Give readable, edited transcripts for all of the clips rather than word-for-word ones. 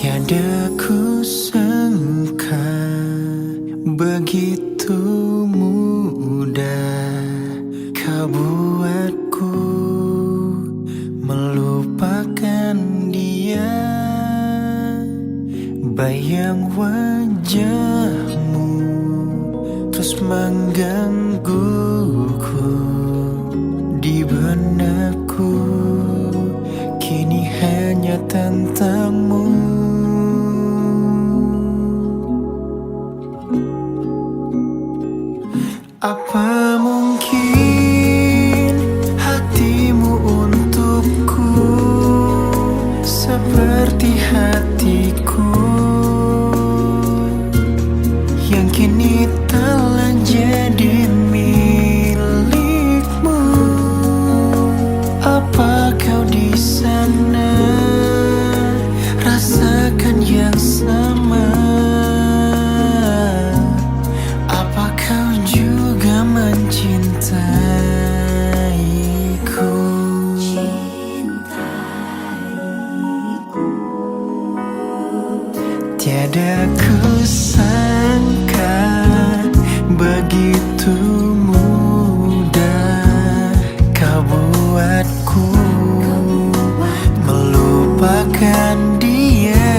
Tiada kusangka begitu mudah kau buatku melupakan dia. Bayang wajahmu terus menggangguku di benakku. Kini hanya tentangmu. Apa mungkin hatimu untukku seperti hatiku yang kini telah jadi milikmu? Apa kau di sana rasakan yang sama? Apa kau juga mencintaiku? Tiada kusangka begitu mudah kau buatku melupakan dia.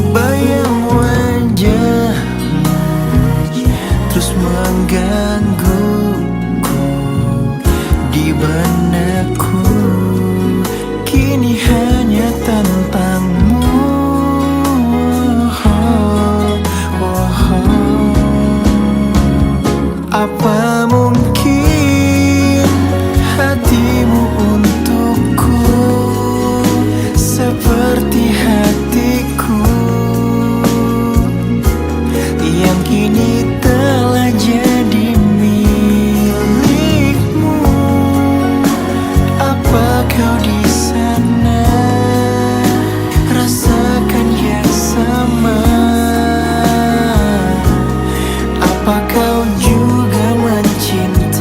Bayang wajahmu terus menggangguku di benakku. Kini hanya tentangmu. Apa mungkin hatimu untukku seperti hatiku yang kini telah jadi milikmu? Apa kau di sana rasakan yang sama? Apa kau juga mencintaiku?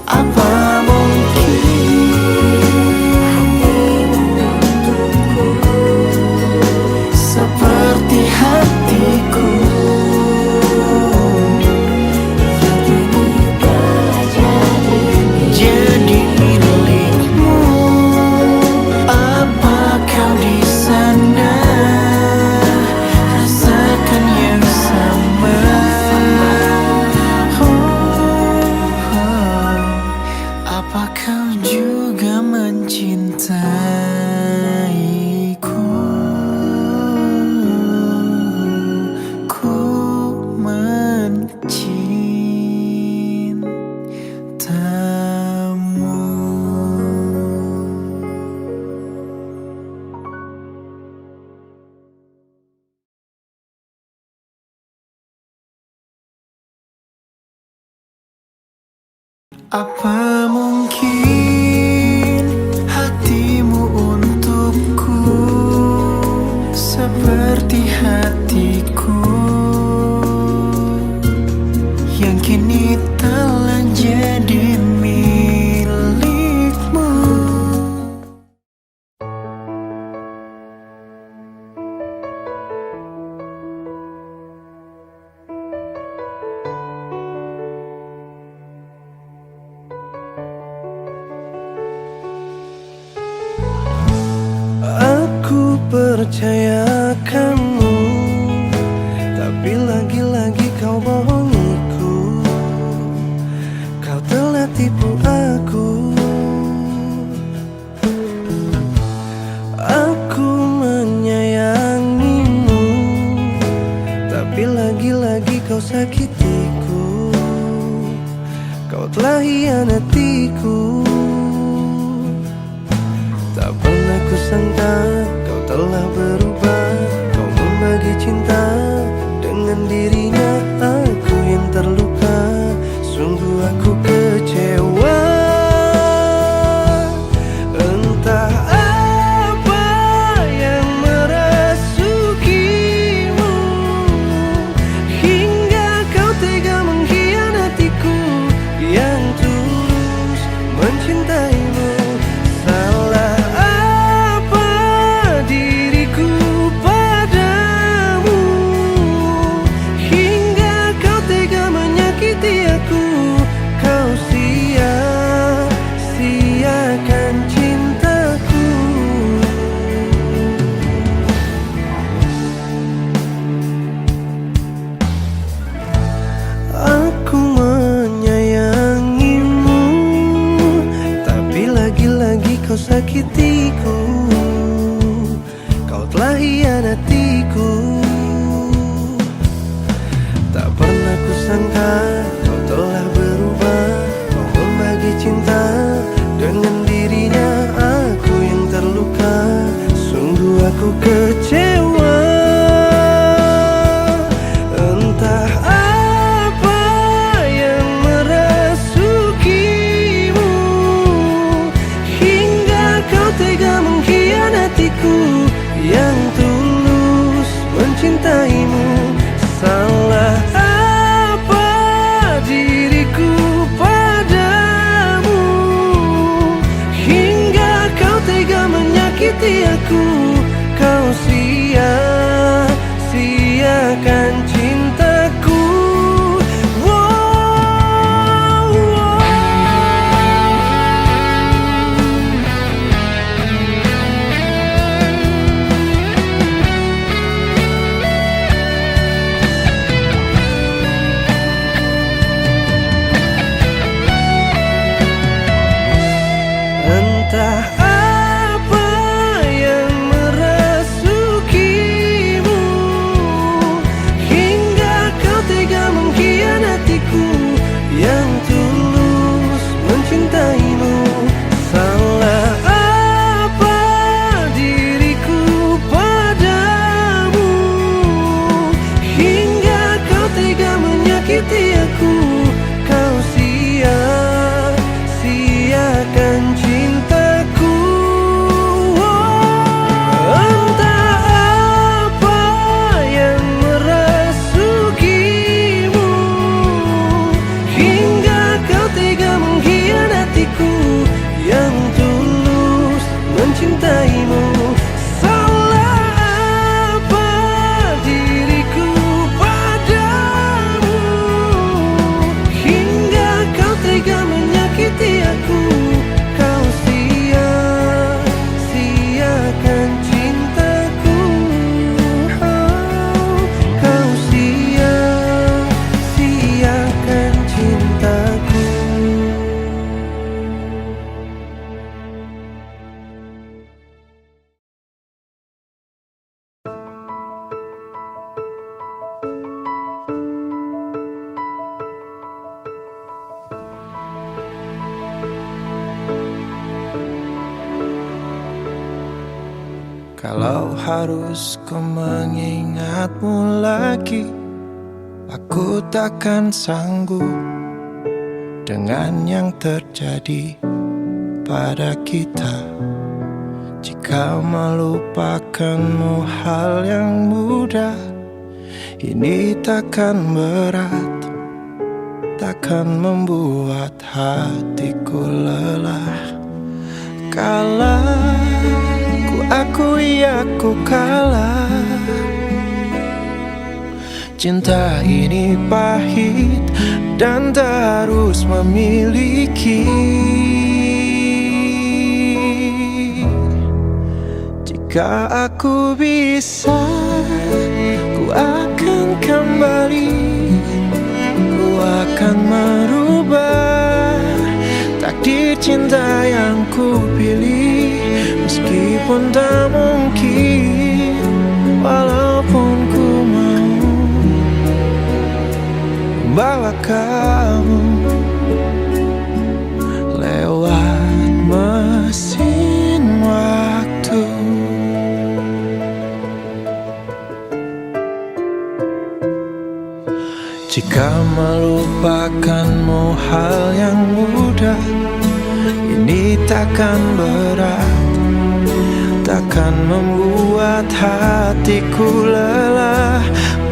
Apa seperti hatiku jadi milikmu? Apa kau di sana rasakan yang sama? Apa kau juga mencintaiku? Apa mungkin hatimu untukku seperti hatiku yang kini telah jadi milikmu? Aku percaya kamu, tapi lagi-lagi kau bohongiku. Kau telah tipu aku. Aku menyayangimu, tapi lagi-lagi kau sakitiku. Kau telah hianatiku. Tak pernah kusangka kau telah berubah. Kau membagi cinta dengan dirinya. Aku yang terluka, sungguh aku kecewa. sakitiku, kau telah hianatiku. Tak pernah kusangka kau telah berubah. Kau membagi cinta dengan dirinya. Aku yang terluka, sungguh aku kecewa. Entah apa yang merasukimu hingga kau tega mengkhianatiku yang tulus mencintaimu. Salah apa diriku padamu hingga kau tega menyakiti aku. Kau sia-siakan cintaku. Entah apa yang merasukimu hingga kau tega mengkhianatiku yang tulus mencintaimu. Salah apa diriku padamu hingga kau tega menyakiti aku. Kau sia-siakan cintaku. Entah apa yang merasukimu hingga kau tega mengkhianatiku yang tulus mencintaimu. Salah apa diriku padamu hingga kau tega menyakiti aku. Kau sia-siakan cintaku. Kau sia-siakan cintaku. Kalau harus ku mengingatmu lagi, aku takkan sanggup dengan yang terjadi pada kita. Jika melupakanmu hal yang mudah, ini takkan berat, takkan membuat hatiku lelah. Kalah, ku akui aku kalah. Cinta ini pahit dan tak harus memiliki. Jika aku bisa, ku akan kembali. Ku akan merubah takdir cinta yang ku pilih. Meskipun tak mungkin, walaupun ku mau bawa kamu lewat mesin waktu. Jika melupakanmu hal yang mudah, ini takkan berat, takkan membuat hatiku lelah.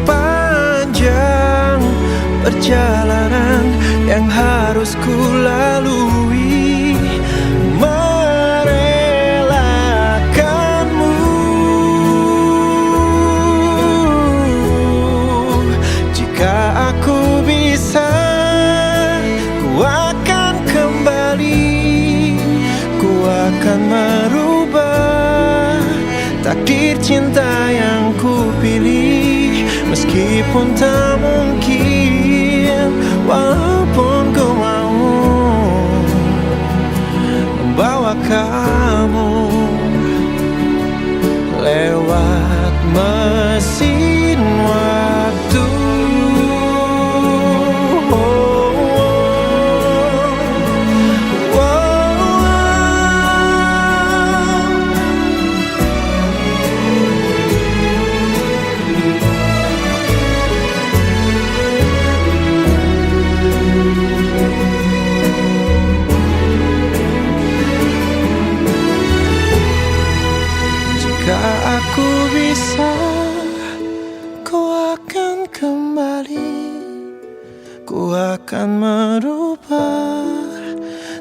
Panjang perjalanan yang harus ku lalui, merelakanmu. Jika aku bisa, ku akan kembali. Ku akan merubah takdir cinta yang ku pilih. Meskipun tak mungkin, walaupun ku mau membawa kamu ku akan merubah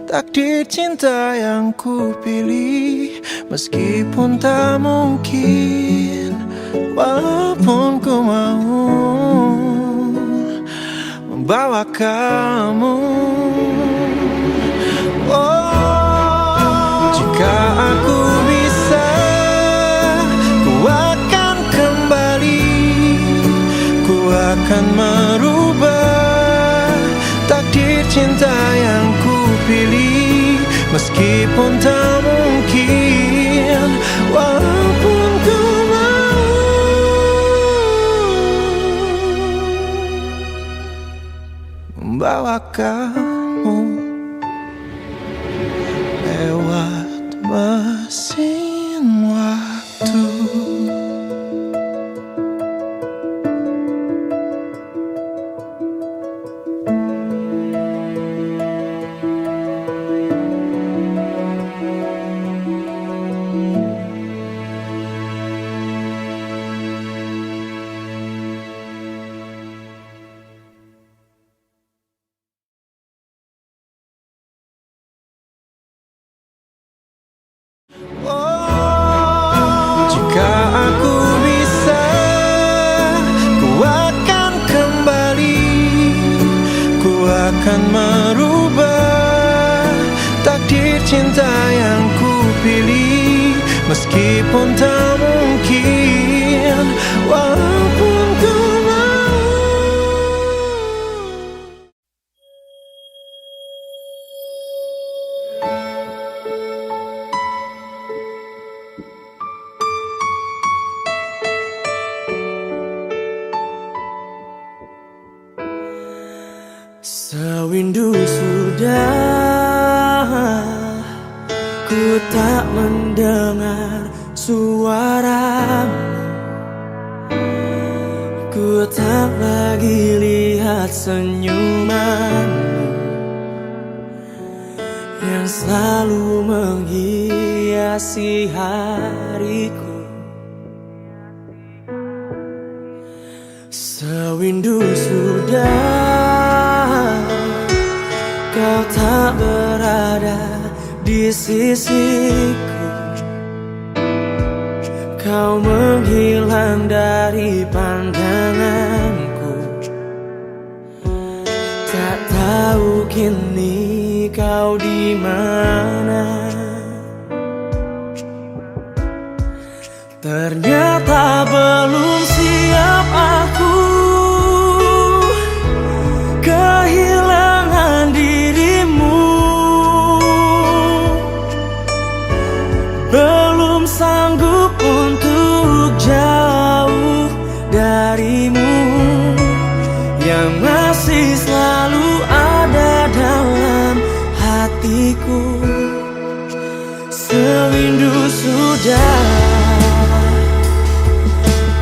takdir cinta yang ku pilih. Meskipun tak mungkin, walaupun ku mau membawa kamu. Oh, jika aku bisa, ku akan kembali, ku akan merubah takdir cinta yang ku pilih. Meskipun tak mungkin, walaupun ku mau membawa kamu lewat mesin waktu. Oh, jika aku bisa, ku akan kembali, ku akan merubah takdir cinta yang ku pilih. Meskipun tak mungkin, walaupun ku mau. Sewindu sudah ku tak mendengar suaramu, ku tak lagi lihat senyumanmu yang selalu menghiasi hariku. Sewindu sudah kau tak berada di sisiku, kau menghilang dari pandanganku. Tak tahu kini kau di mana. Ternyata belum siap aku kehilangan dirimu, belum sanggup untuk jauh darimu yang masih selalu ada dalam hatiku. Sewindu sudah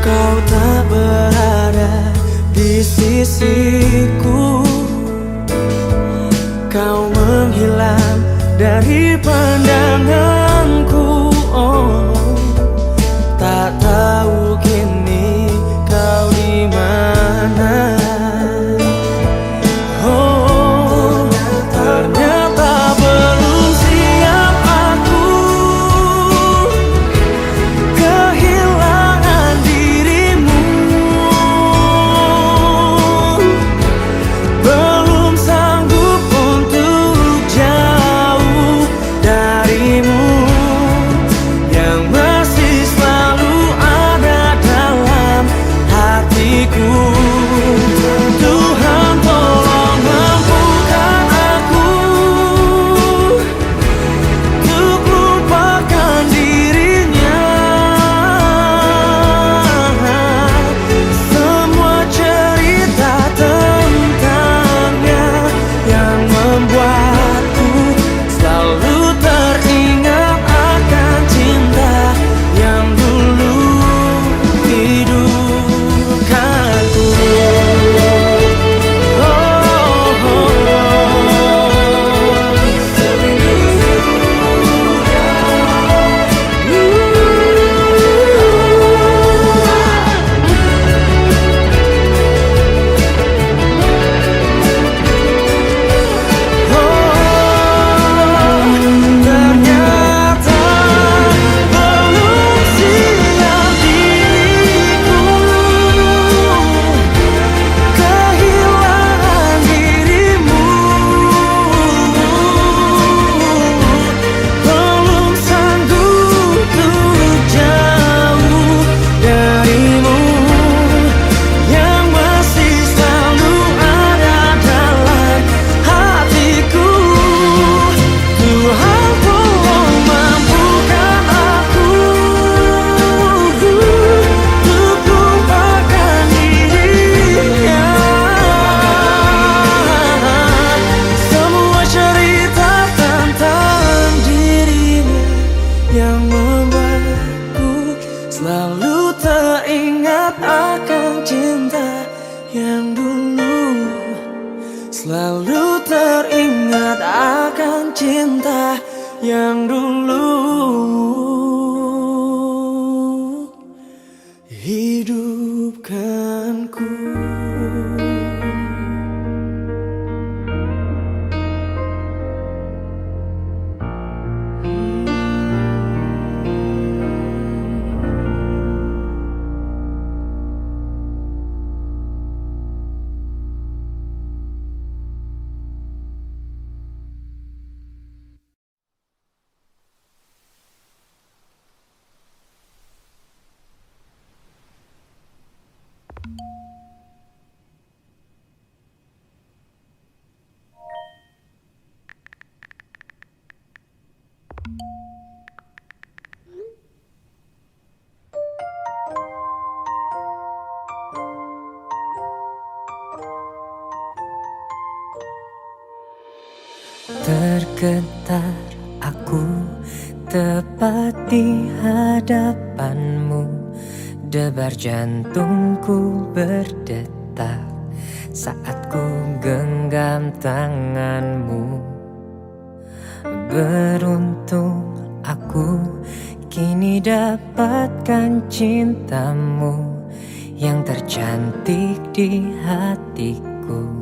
kau tak berada di sisiku, kau menghilang dari pandanganku. Oh, tak tahu kini kau di mana. Oh, ternyata belum siap aku kehilangan dirimu, belum sanggup untuk jauh darimu Selalu teringat akan cinta yang dulu hidupkanku. Tergetar aku tepat di hadapanmu, debar jantungku berdetak saat ku genggam tanganmu. Beruntung aku kini dapatkan cintamu yang tercantik di hatiku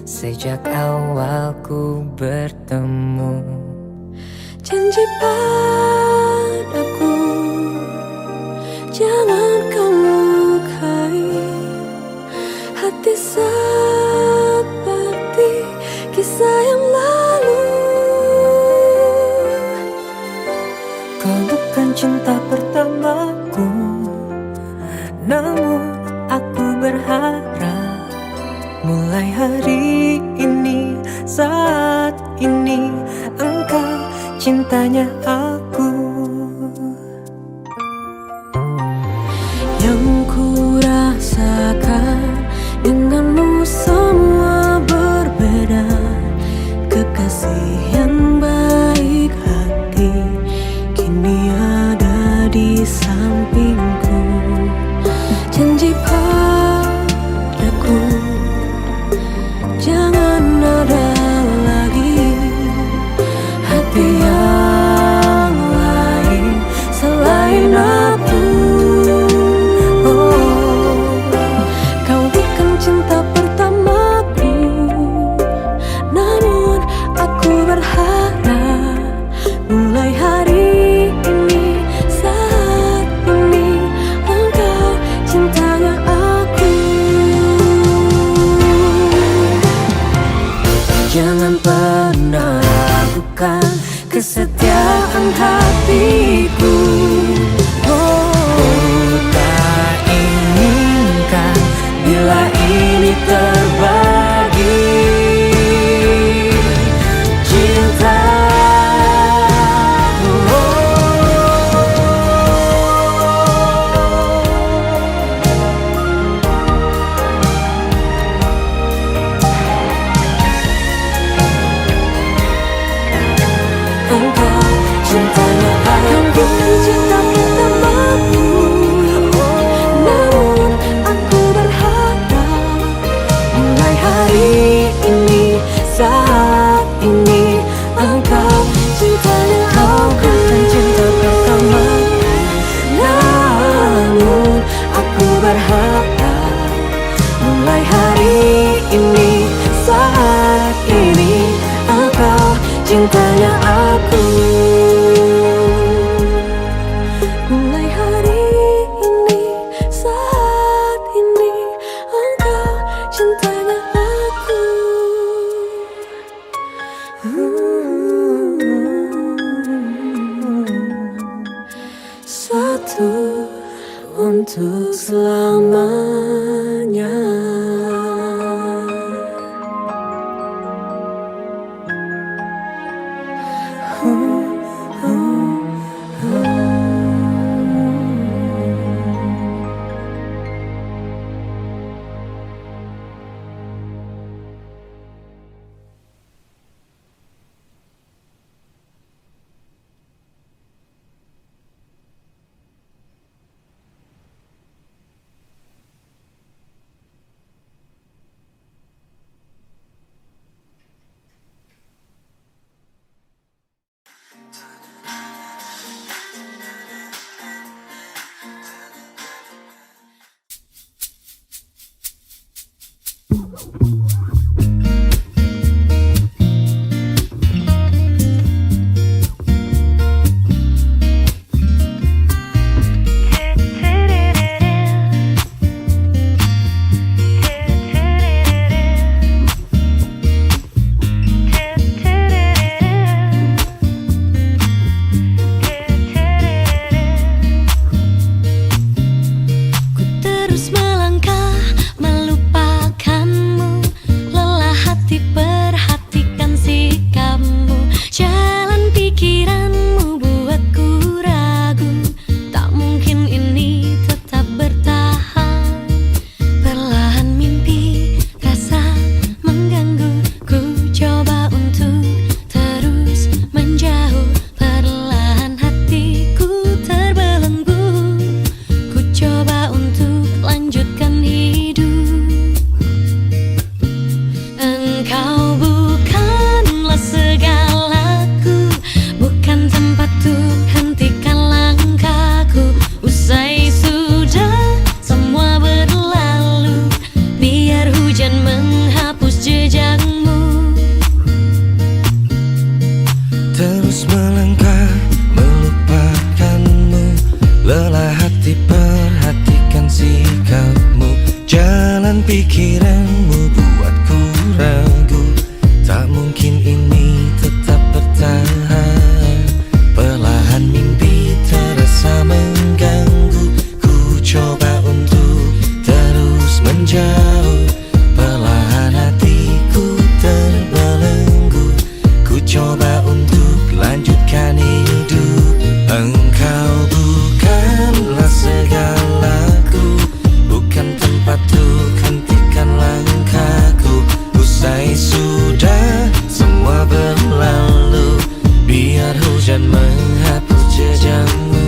sejak awal ku bertemu. Janji padaku, jangan kau lukai hati seperti kisah yang lalu. Kau bukan cinta pertamaku, namun aku berharap mulai hari ini, saat ini, engkau cintanya aku. Yang ku rasakan denganmu semua berbeda. Kekasih yang baik hati kini ada di sampingku. Janji padaku, jangan ada lagi hati yang lain selain aku. Oh, kau bukan cinta pertamaku, namun aku berharap mulai hari ini, saat ini, engkau cintanya aku. Jangan pernah ragukan kesetiaan hatiku. Oh, tak inginkan bila ini terbagi cinta. Engkau cintanya aku. Cinta pertamaku, namun aku berharap Mulai hari ini, saat ini, engkau cintanya kau bukan cinta pertama, namun aku berharap mulai hari ini, saat ini, engkau cintanya aku. mulai hari ini, saat ini, engkau cintanya aku. Satu untuk selamanya. Engkau bukanlah segalaku, bukan tempat untuk hentikan langkahku. Usai sudah semua berlalu, biar hujan menghapus jejakmu. Terus melangkah melupakanmu, lelah hati perhatikan sikapmu. Jalan pikiranmu buatku ragu, tak mungkin ini tetap bertahan. Perlahan mimpi terasa mengganggu, ku coba untuk terus menjauh. Perlahan hatiku terbelenggu, ku coba untuk lanjutkan hidup. Engkau bukanlah segalaku, bukan tempat untuk hentikan langkahku. Usai sudah semua berlalu, biar hujan menghapus jejakmu.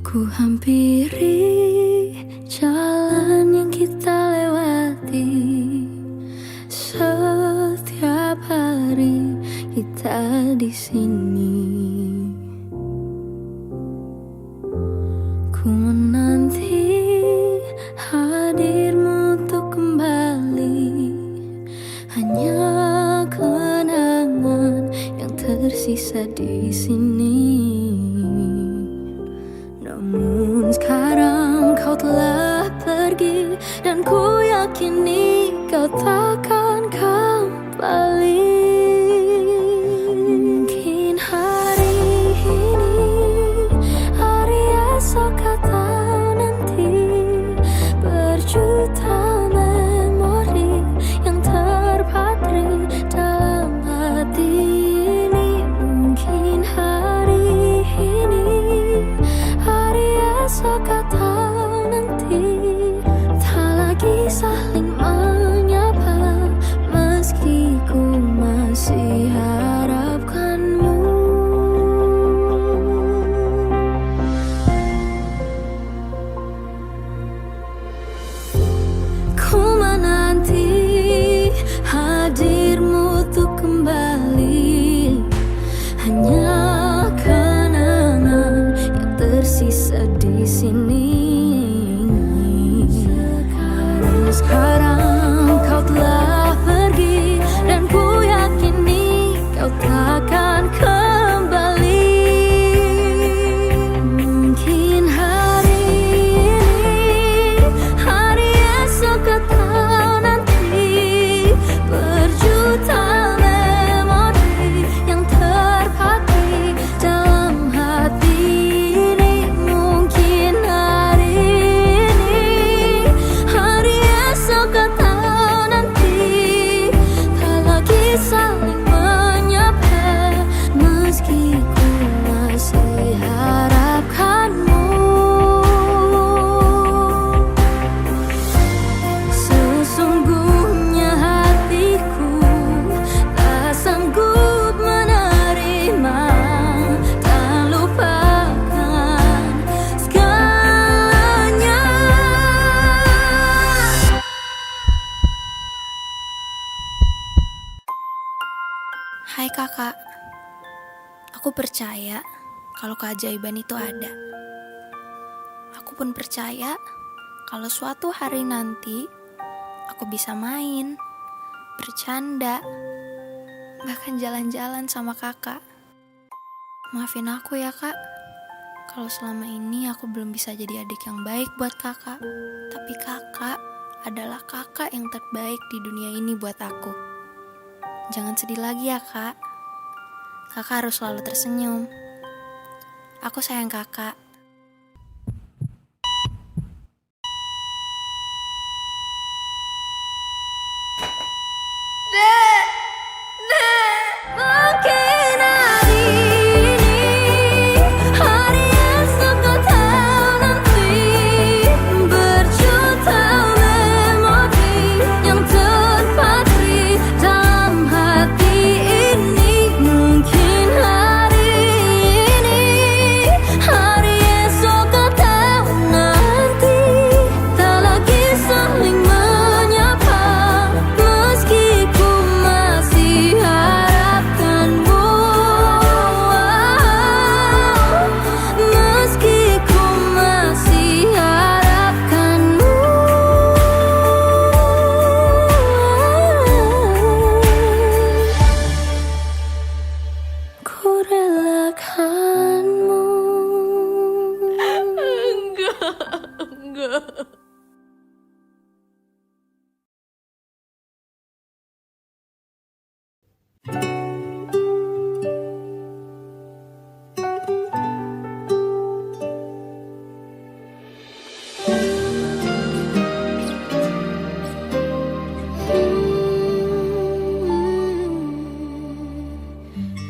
Ku hampiri jalan yang kita lewati, setiap hari kita di sini. Ku menanti hadirmu untuk kembali, hanya kenangan yang tersisa di sini. Namun sekarang kau telah pergi, dan ku yakini kau takkan kembali. Mungkin hari ini, hari esok atau nanti, berjuta memori yang terpatri dalam hati ini. Mungkin hari ini, esok atau nanti, tak lagi saling menyapa meski ku Hai kakak, aku percaya kalau keajaiban itu ada. Aku pun percaya kalau suatu hari nanti aku bisa main, bercanda, bahkan jalan-jalan sama kakak. Maafin aku ya kak, kalau selama ini aku belum bisa jadi adik yang baik buat kakak. Tapi kakak adalah kakak yang terbaik di dunia ini buat aku. Jangan sedih lagi ya kak. Kakak harus selalu tersenyum. Aku sayang kakak. Mungkin hari ini hari esok kau tahu nanti, berjuta memori yang terpatri dalam hati ini. Mungkin hari ini hari esok kau tahu nanti, tak lagi saling menyapa meski ku masih harapkanmu, meski ku masih harapkanmu. Ku relakanmu. Enggak.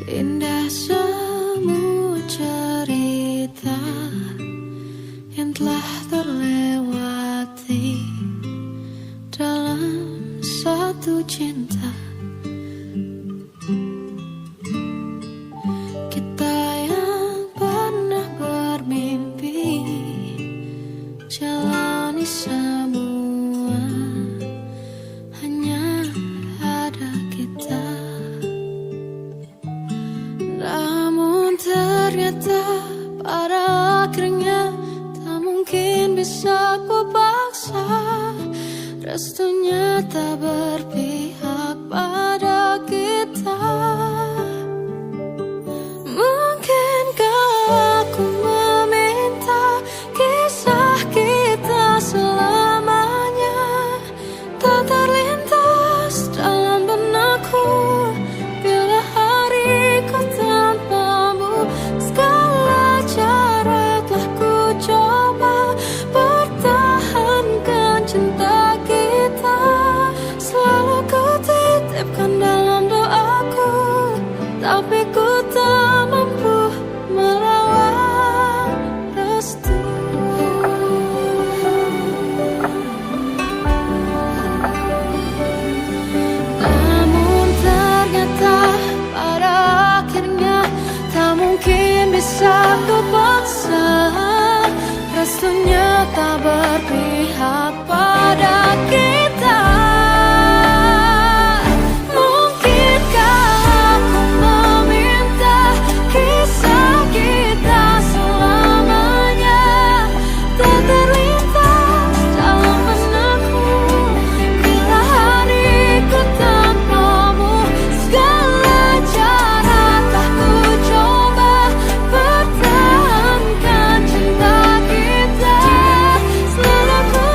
Indah semua cerita yang telah terlewati dalam satu cinta. Kita yang pernah bermimpi jalani semua, hanya ada kita. Namun ternyata pada akhirnya tak mungkin bisa ku paksa. Restunya tak berpihak pada kita. Mungkinkah aku meminta kisah kita selamanya tak terlintas dalam benakku bila hariku tanpamu. Segala cara telah ku coba pertahankan cinta kita. Selalu ku titipkan dalam doaku, tapi ku tak mampu melawan restu. Namun ternyata pada akhirnya tak mungkin bisa ku paksa. Restunya tak berpihak pada kita. Mungkinkah aku meminta kisah kita selamanya tak terlintas dalam benakku bila hariku tanpamu. Segala cara telah ku coba pertahankan cinta kita. Selalu ku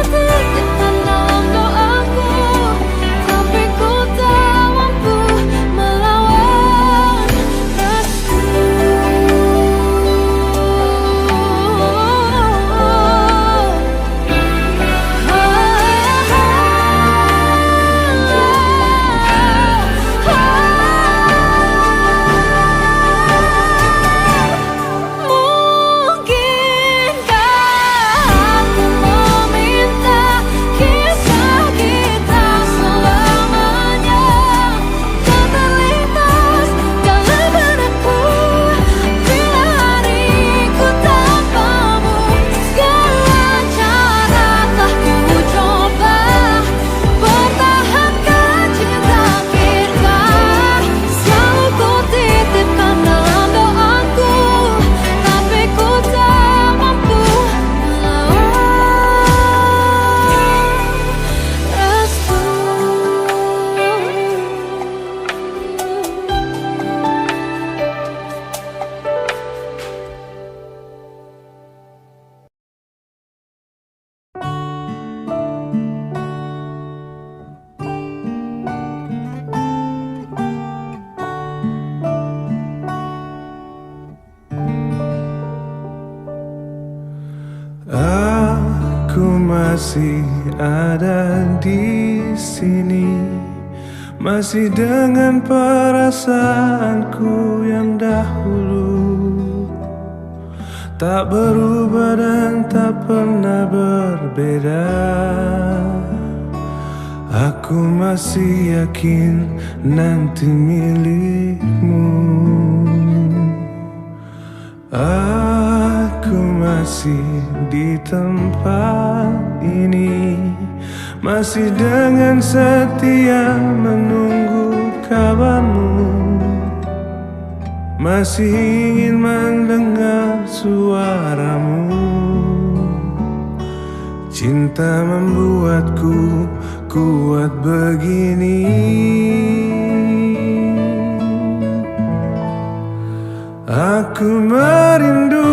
masih ada di sini, masih dengan perasaanku yang dahulu, tak berubah dan tak pernah berbeda. Aku masih yakin nanti milikmu. Aku masih di tempat ini, masih dengan setia menunggu kabarmu, masih ingin mendengar suaramu. Cinta membuatku kuat begini. Aku merindu,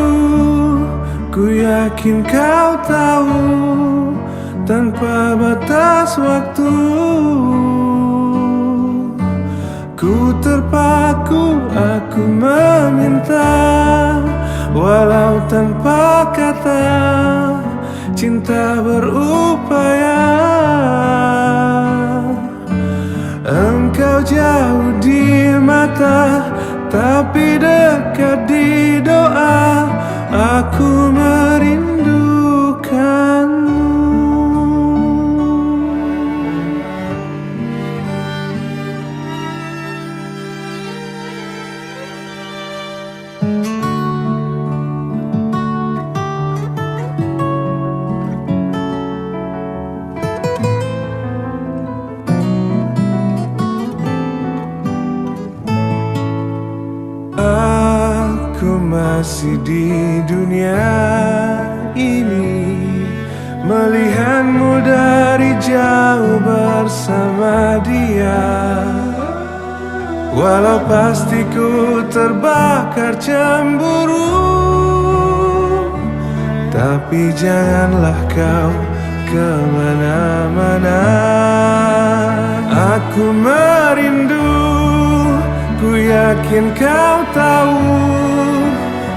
ku yakin kau tahu, tanpa batas waktu. Ku terpaku, aku meminta, walau tanpa kata, cinta berupaya. Engkau jauh di mata, tapi dekat di doa. Aku merindukanmu. Aku masih di dunia ini, melihatmu dari jauh bersama dia. Walau pasti ku terbakar cemburu, tapi janganlah kau kemana-mana. Aku merindu, ku yakin kau tahu,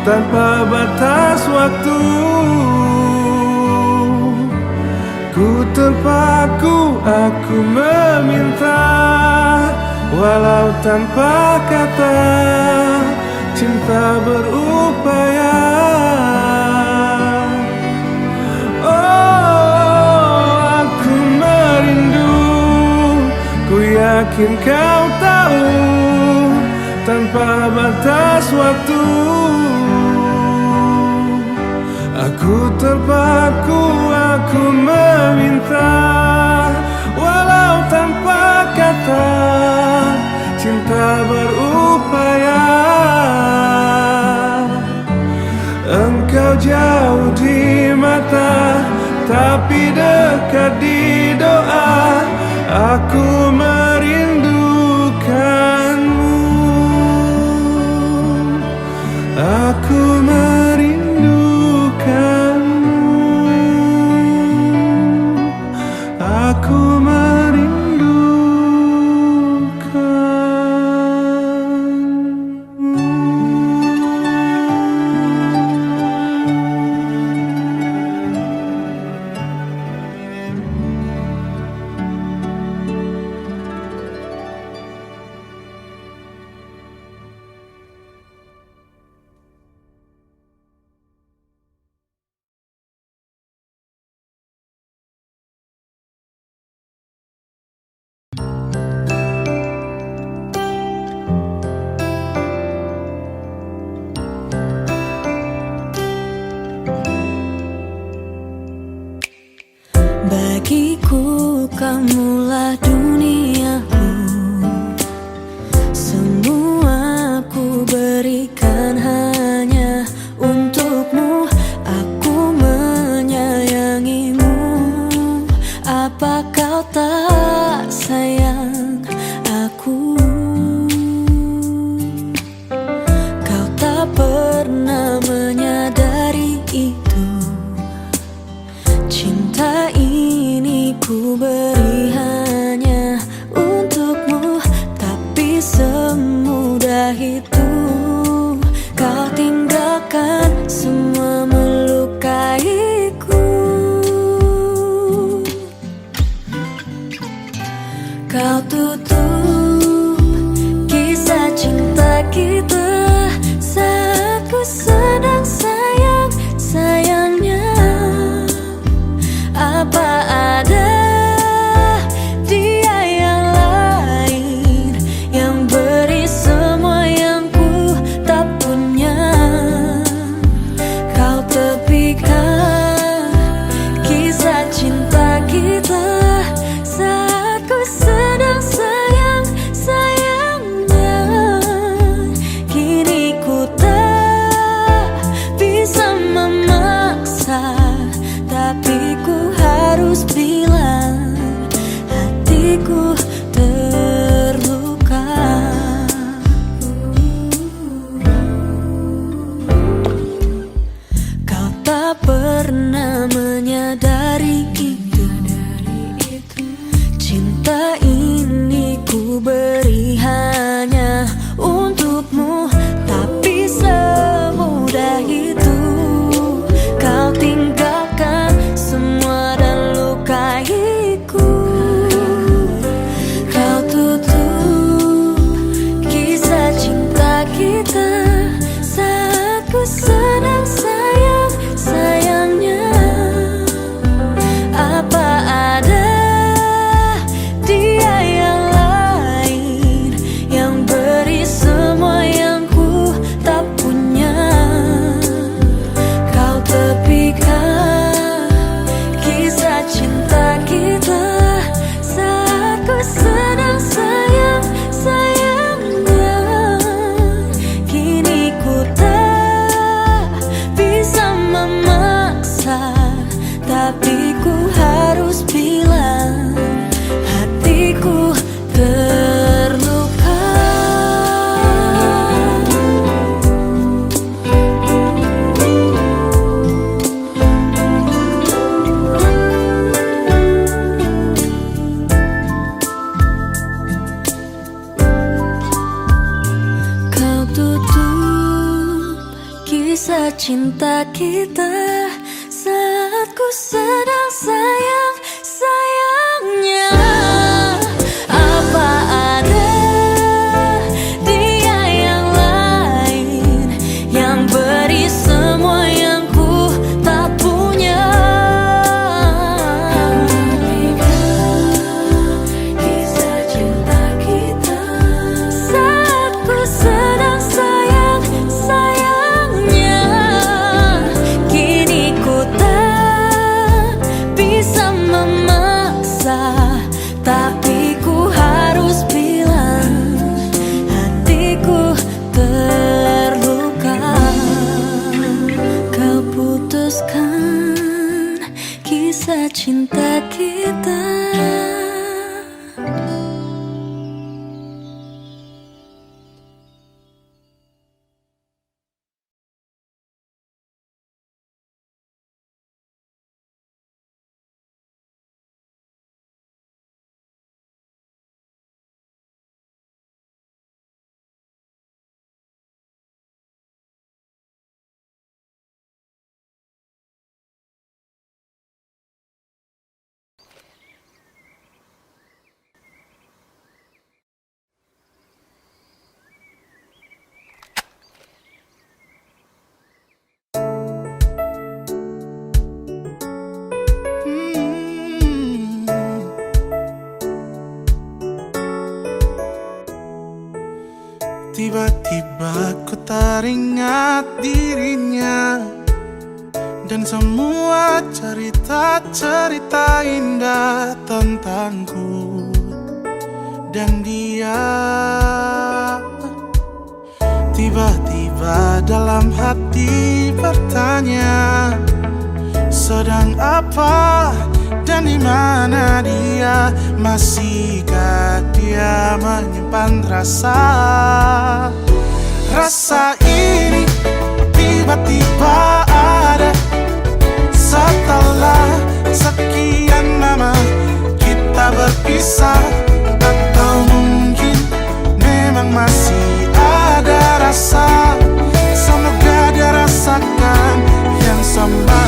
tanpa batas waktu. Ku terpaku, aku meminta, walau tanpa kata, cinta berupaya. Oh, aku merindu, ku yakin kau tahu, tanpa batas waktu. Aku terpaku, aku meminta, walau tanpa kata, cinta berupaya. Engkau jauh di mata, tapi dekat di doa. Aku merindukanmu. Aku merindukanmu. Aku merindukanmu. Kau tutup kisah cinta kita saat ku sedang sayang-sayangnya. Apa ada dia yang lain yang beri semua yang ku tak punya? Kau tepikan kisah cinta kita saat ku sedang sayang-sayangnya. Kini ku tak bisa memaksa, tapi ku harus bilang hatiku terluka. Kau tak pernah menyadari itu. Cinta ini ku beri hanya untukmu, tapi semudah itu kau tinggalkan semua dan lukaiku. Kau tutup kisah cinta kita saat ku sedang sayang-sayangnya. Apa ada dia yang lain yang beri semua yang ku tak punya? Kau tepikan kisah cinta kita saat ku sedang sayang-sayangnya. Kini ku tak bisa memaksa, tapi ku harus bilang hatiku terluka. Kau tutup kisah cinta kita saat ku sedang sayang-sayangnya. Apa ada dia yang lain yang beri semua yang ku tak punya? Kisah cinta kita saat ku sedang sayang-sayangnya. Kini ku tak bisa memaksa, tapi ku harus bilang hatiku terluka. Kau putuskan kisah cinta kita. Tiba-tiba ku teringat dirinya dan semua cerita-cerita indah tentangku dan dia. Tiba-tiba dalam hati bertanya, sedang apa dan di mana dia? Masihkah dia menyimpan rasa ini? Tiba-tiba ada setelah sekian lama kita berpisah. Atau mungkin memang masih ada rasa, semoga dia rasakan yang sama.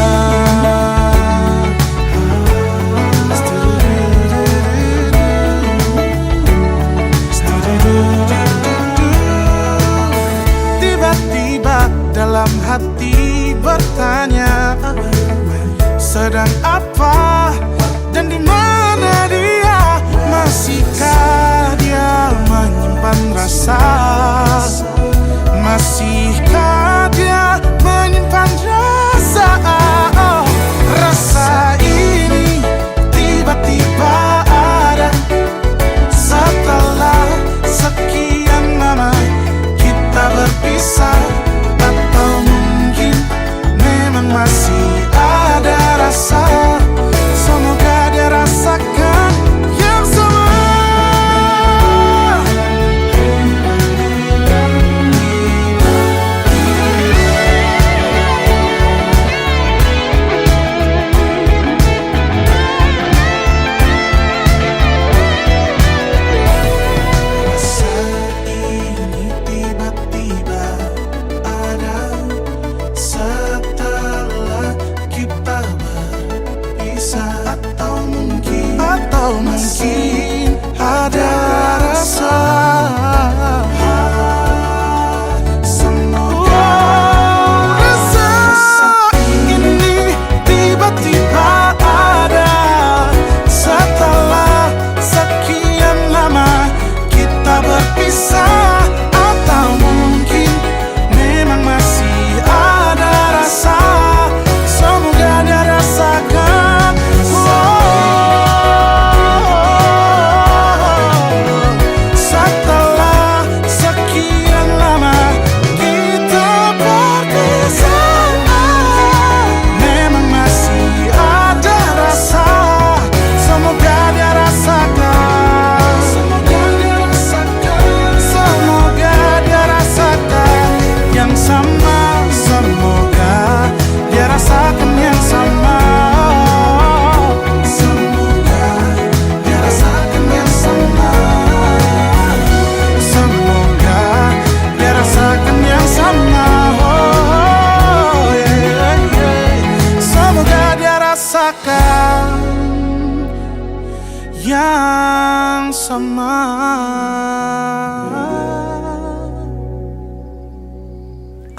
sama.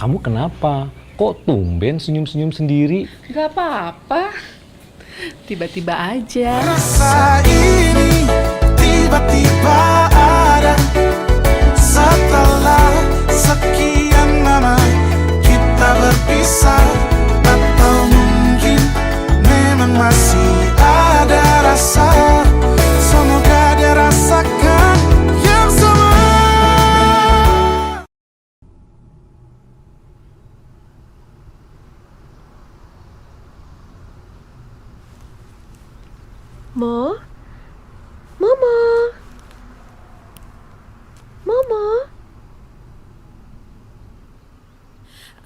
Kamu kenapa? Kok tumben senyum-senyum sendiri? Gak apa-apa, tiba-tiba aja. Rasa ini tiba-tiba ada setelah sekian lama kita berpisah. Atau mungkin memang masih ada rasa. Semoga dia rasakan yang sama. Mo? Mama? Mama?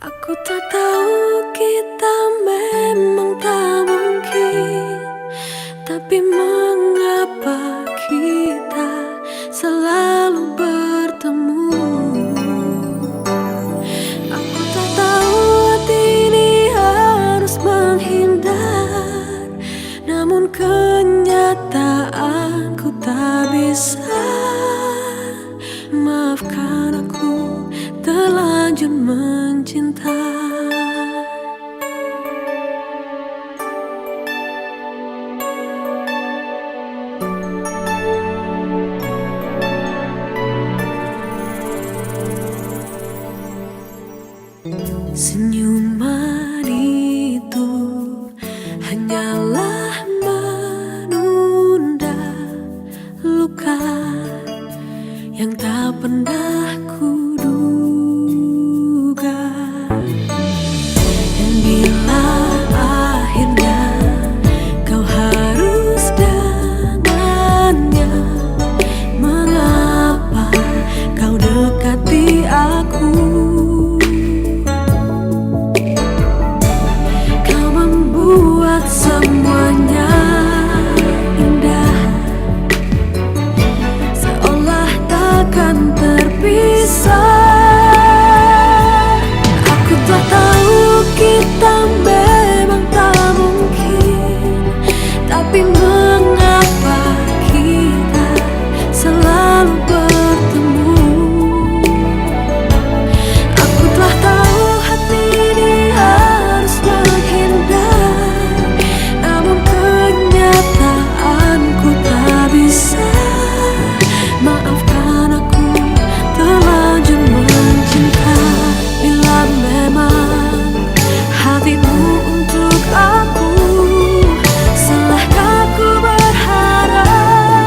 Aku tak tahu kita memang tak mungkin, tapi mengapa kita selalu bertemu? Aku tak tahu hati ini harus menghindar, namun kenyataanku tak bisa. Maafkan aku terlanjur mencinta. Senyuman itu hanyalah menunda luka yang tak pernah kuduga. Dan bila akhirnya kau harus dengannya, mengapa kau dekati aku? Kau membuat semuanya indah, seolah takkan terpisah. Aku tak tahu kita memang tak mungkin, tapi mengapa kita selalu bertemu? Aku telah tahu hati ini harus menghindar, namun kenyataanku tak bisa. Maafkan aku terlanjur mencinta. Bila memang hatimu untuk aku, salahkah ku berharap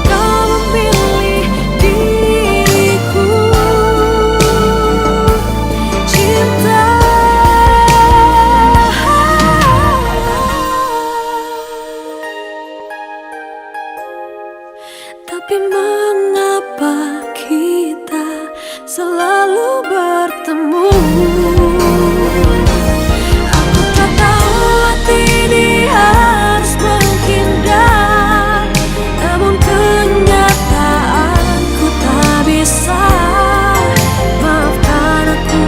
kau memilih diriku? Cinta, tapi mengapa kita selalu bertemu? Aku tak tahu hati ini harus menghindar, namun kenyataanku tak bisa. Maafkan aku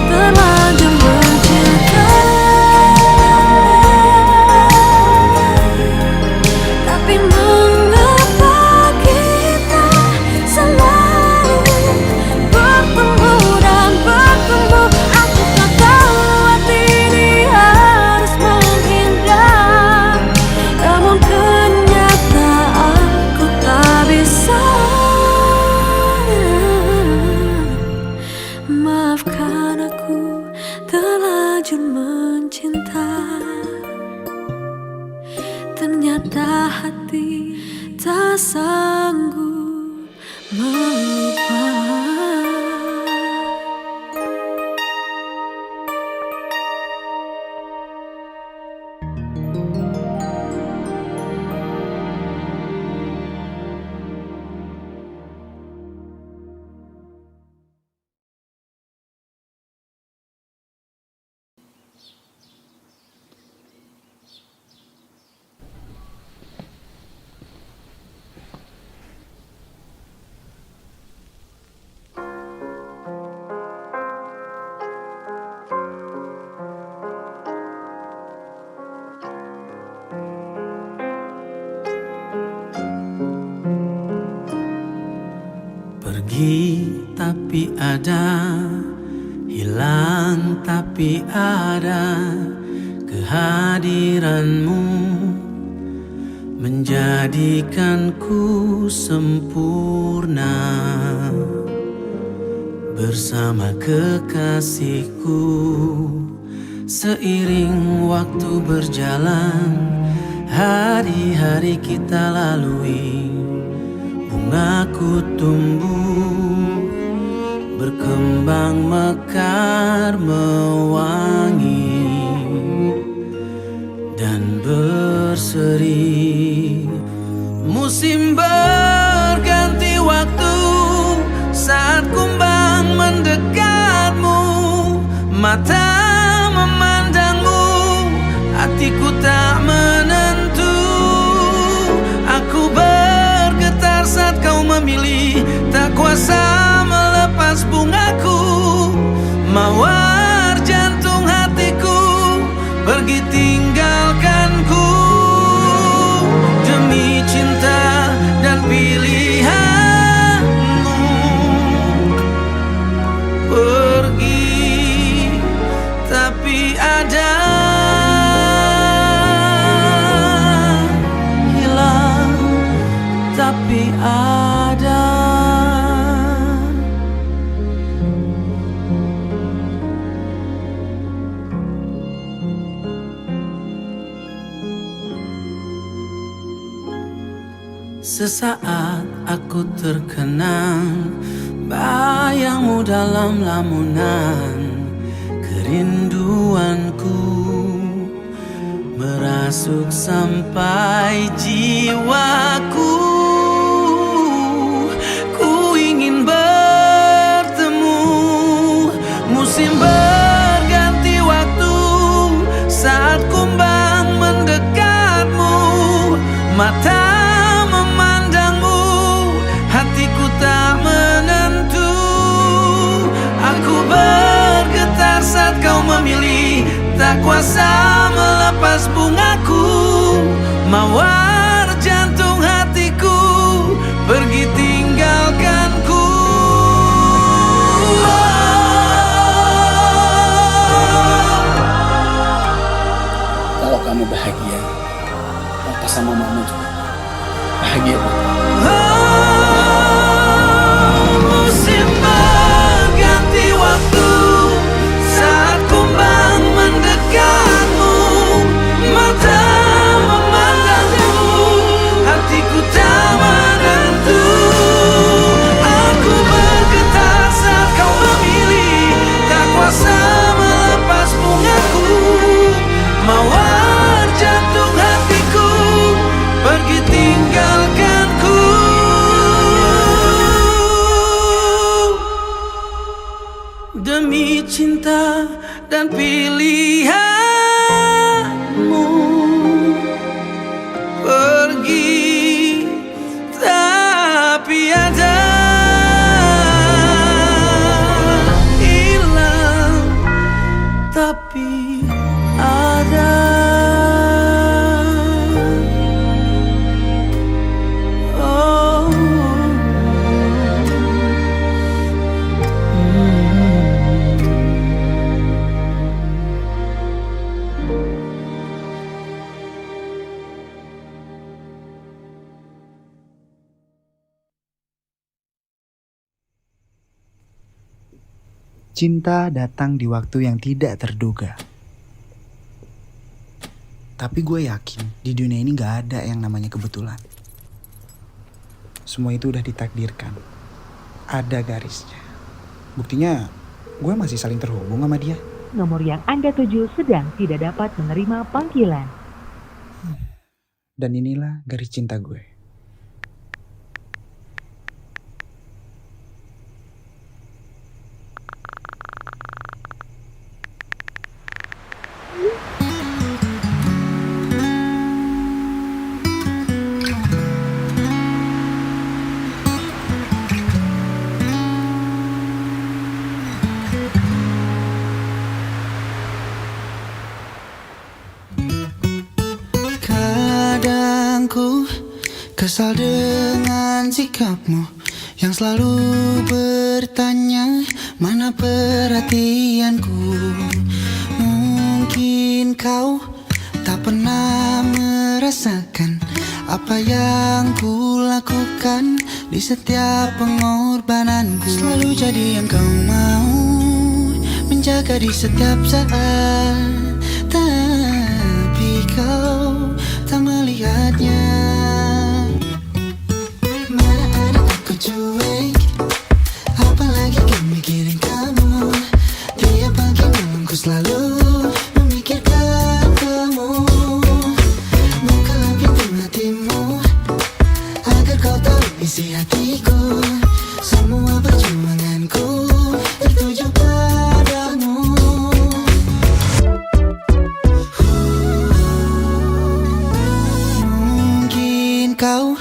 terlanjur mencinta, tapi mengapa kita selalu bertemu dan bertemu? Aku tak tahu hati ini harus menghindar, namun kenyataanku tak bisa. Maafkan aku terlanjur mencinta. Ternyata hati tak sanggup melupa. Pergi tapi ada, hilang tapi ada. Kehadiranmu menjadikanku sempurna. Bersama kekasihku, seiring waktu berjalan, hari-hari kita lalui. Bungaku tumbuh, berkembang mekar mewangi dan berseri. Musim berganti waktu, saat kumbang mendekatmu. Mata memandangmu, hatiku tak menentu. Aku bergetar saat kau memilih, tak kuasa melepas bungaku. Mawar jantung hatiku pergi tinggalkanku. Demi cinta dan pilihanmu, pergi tapi ada, hilang tapi ada. Sesaat aku terkenang, bayangmu dalam lamunan. Kerinduanku merasuk sampai jiwaku. Ku ingin bertemu, musim berganti waktu, saat kumbang mendekatmu. Mata memandangmu, hatiku tak menentu. Aku bergetar saat kau memilih, tak kuasa melepas bungaku. Mawar jantung hatiku pergi tinggalkanku. Kalau kamu bahagia, Papa sama Mama juga bahagia. Musim berganti waktu, saat kumbang mendekatmu. Mata memandangmu, hatiku tak menentu. Aku bergetar saat kau memilih, tak kuasa melepas bungaku. Mawar jantung hatiku pergi tinggalkanku. Demi cinta dan pilihanmu, pergi tapi ada, hilang tapi ada. Oh. Cinta datang di waktu yang tidak terduga. Tapi gue yakin di dunia ini gak ada yang namanya kebetulan. Semua itu udah ditakdirkan. Ada garisnya. Buktinya gue masih saling terhubung sama dia. Nomor yang Anda tuju sedang tidak dapat menerima panggilan. Dan inilah garis cinta gue. Kadang ku kesal dengan sikapmu yang selalu bertanya mana perhatianku. Mungkin kau tak pernah merasakan apa yang ku lakukan di setiap pengorbananku. Selalu jadi yang kau mau, menjaga di setiap saat, tapi kau tak melihatnya. Mana ada aku cuek, apalagi kan mikirin kamu. Tiap pagi malam ku selalu memikirkan kamu. Bukalah pintu hatimu agar kau tahu isi hatiku. Semua perjuanganku tertuju padamu. Mungkin kau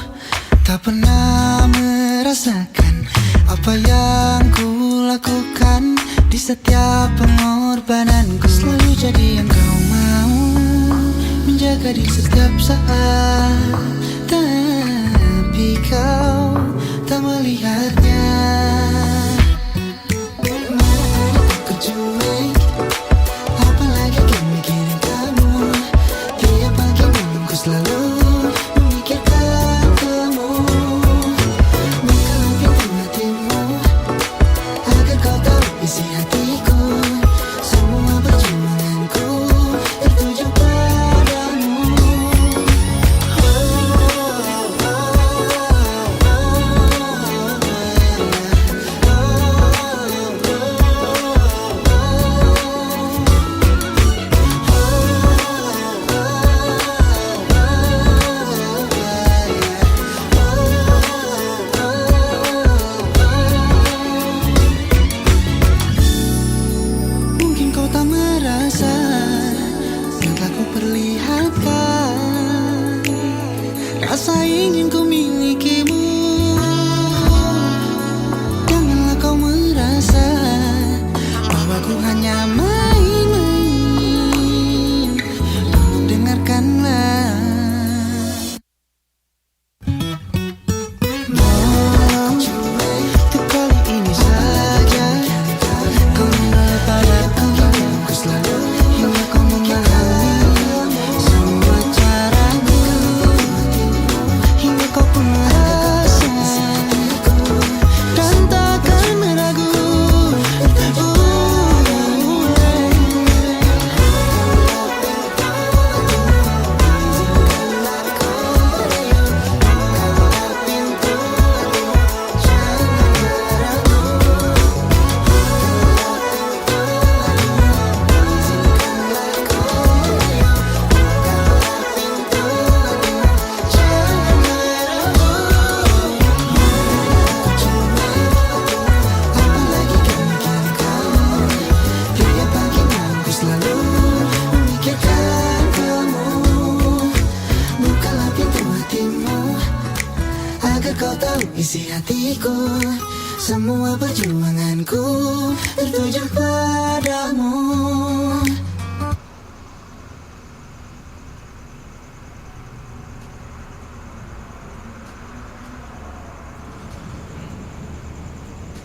tak pernah merasakan apa yang ku lakukan di setiap pengorbananku. Selalu jadi yang kau mau, menjaga di setiap saat, tapi kau tak melihatnya. Mana ada aku cuek, apalagi kan mikirin kamu. Tiap pagi malam ku selalu memikirkan kamu. Bukalah pintu hatimu agar kau tahu isi hatiku. Semua perjuanganku tertuju padamu. Mungkin kau tak merasa yang telah ku perlihatkan, rasa ingin ku milikimu. Janganlah kau merasa bahwa ku hanya main-main. Tolong dengarkanlah. Untuk kali ini saja kau menoleh padaku. Ku selalu hingga kau memahami semua caraku, hingga kau pun merasa dan takkan meragu. Apalagi kan mikirin kamu. Tiap pagi malam ku selalu memikirkan kamu. Bukalah pintu hatimu agar kau tahu isi hatiku. Semua perjuanganku tertuju padamu.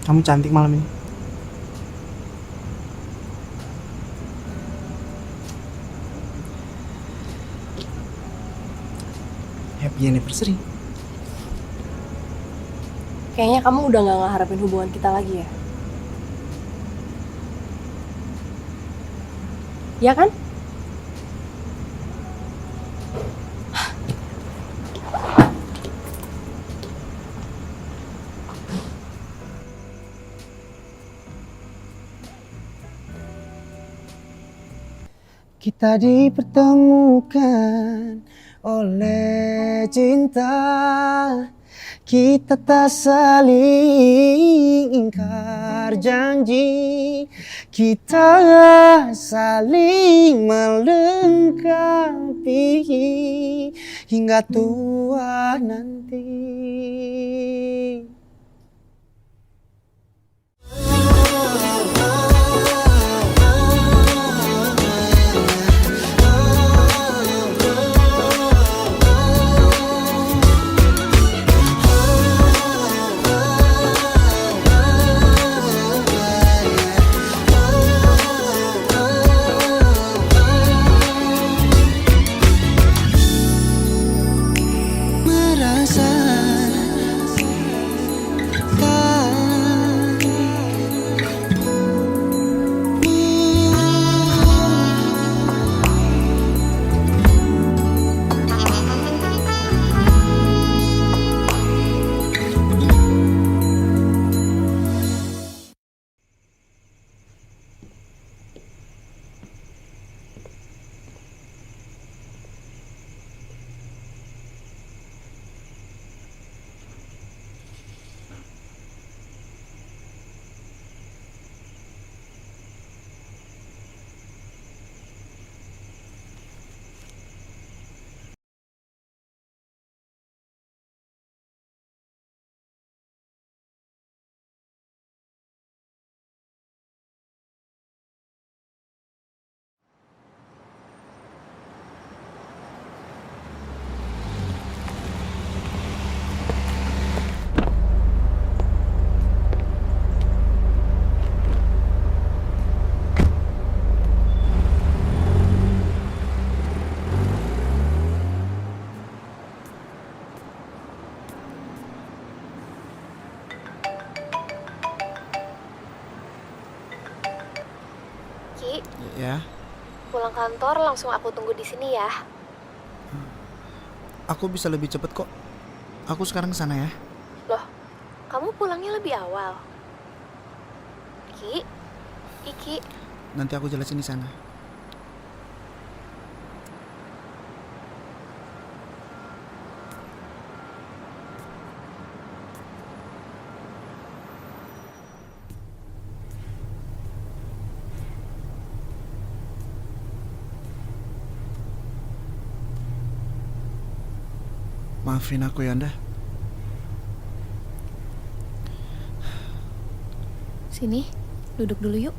Kamu cantik malam ini. Happy anniversary. Kayaknya kamu udah gak ngeharapin hubungan kita lagi ya? Ya kan? Kita dipertemukan oleh cinta. Kita tak saling ingkar janji. Kita saling melengkapi hingga tua nanti. Ya, Pulang kantor langsung aku tunggu di sini ya. aku bisa lebih cepet kok. Aku sekarang kesana ya. Loh, kamu pulangnya lebih awal. Iki, Nanti aku jelasin di sana. Maafin aku ya, Anda. Sini, duduk dulu yuk.